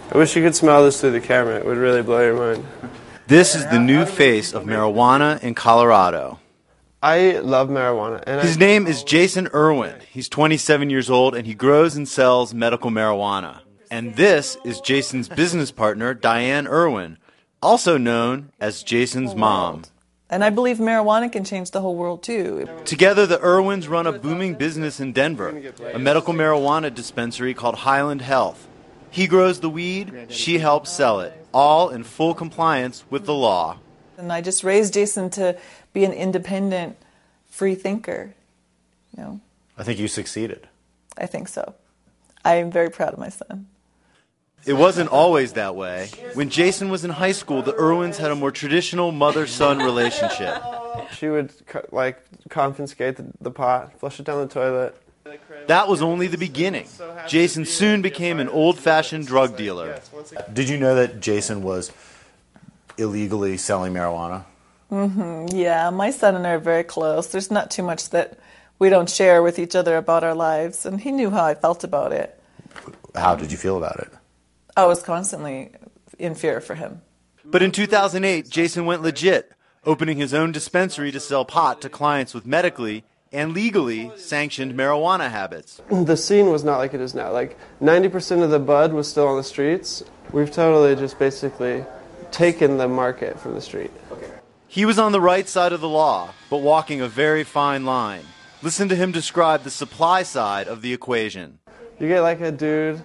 I wish you could smell this through the camera. It would really blow your mind. This is the new face of marijuana in Colorado. I love marijuana. And His name is Jason Irwin. He's 27 years old, and he grows and sells medical marijuana. And this is Jason's business partner, Diane Irwin, also known as Jason's mom. And I believe marijuana can change the whole world, too. Together, the Irwins run a booming business in Denver, a medical marijuana dispensary called Highland Health. He grows the weed, she helps sell it, all in full compliance with the law. And I just raised Jason to be an independent, free thinker. You know? I think you succeeded. I think so. I am very proud of my son. It wasn't always that way. When Jason was in high school, the Irwins had a more traditional mother-son relationship. She would confiscate the pot, flush it down the toilet. That was only the beginning. Jason soon became an old-fashioned drug dealer. Did you know that Jason was illegally selling marijuana? Yeah, my son and I are very close. There's not too much that we don't share with each other about our lives, and he knew how I felt about it. How did you feel about it? I was constantly in fear for him. But in 2008, Jason went legit, opening his own dispensary to sell pot to clients with medically and legally sanctioned marijuana habits. The scene was not like it is now. Like 90% of the bud was still on the streets. We've totally just basically taken the market from the street. He was on the right side of the law, but walking a very fine line. Listen to him describe the supply side of the equation. You get like a dude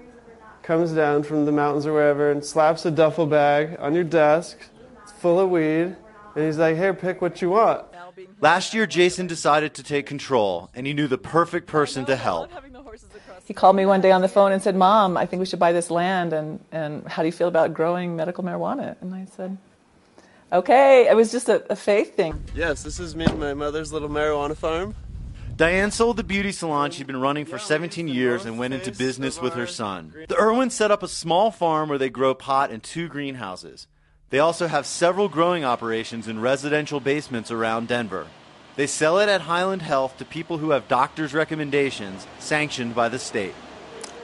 comes down from the mountains or wherever and slaps a duffel bag on your desk. It's full of weed. And he's like, here, pick what you want. Last year, Jason decided to take control, and he knew the perfect person to help. He called me one day on the phone and said, Mom, I think we should buy this land, and how do you feel about growing medical marijuana? And I said, okay. It was just a faith thing. Yes, this is me and my mother's little marijuana farm. Diane sold the beauty salon she'd been running for 17 years and went into business with her son. The Irwins set up a small farm where they grow pot in 2 greenhouses. They also have several growing operations in residential basements around Denver. They sell it at Highland Health to people who have doctors' recommendations sanctioned by the state.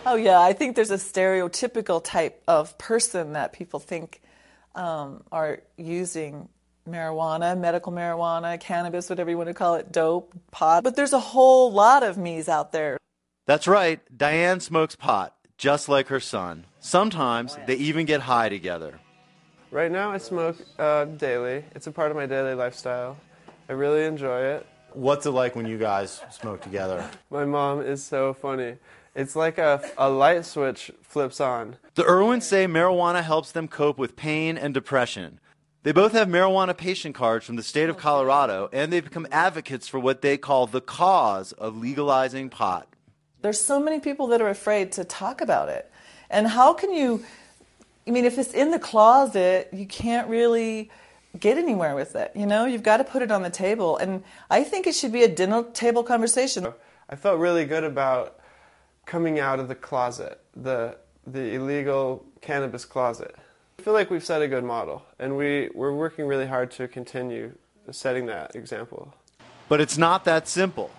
Oh, yeah. I think there's a stereotypical type of person that people think are using marijuana, medical marijuana, cannabis, whatever you want to call it, dope, pot. But there's a whole lot of me's out there. That's right. Diane smokes pot, just like her son. Sometimes they even get high together. Right now I smoke daily. It's a part of my daily lifestyle. I really enjoy it. What's it like when you guys smoke together? My mom is so funny. It's like a light switch flips on. The Irwins say marijuana helps them cope with pain and depression. They both have marijuana patient cards from the state of Colorado, and they've become advocates for what they call the cause of legalizing pot. There's so many people that are afraid to talk about it. And how can you, I mean, if it's in the closet, you can't really get anywhere with it. You know, you've got to put it on the table. And I think it should be a dinner table conversation. I felt really good about coming out of the closet, the illegal cannabis closet. I feel like we've set a good model, and we're working really hard to continue setting that example. But it's not that simple.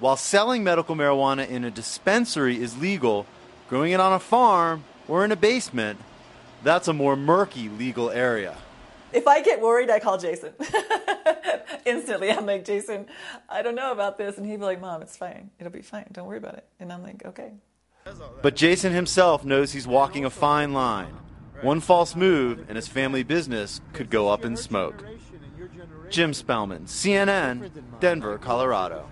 While selling medical marijuana in a dispensary is legal, growing it on a farm or in a basement, that's a more murky legal area. If I get worried, I call Jason. Instantly, I'm like, Jason, I don't know about this. And he'd be like, Mom, it's fine. It'll be fine. Don't worry about it. And I'm like, okay. But Jason himself knows he's walking a fine line. One false move and his family business could go up in smoke. Jim Spellman, CNN, Denver, Colorado.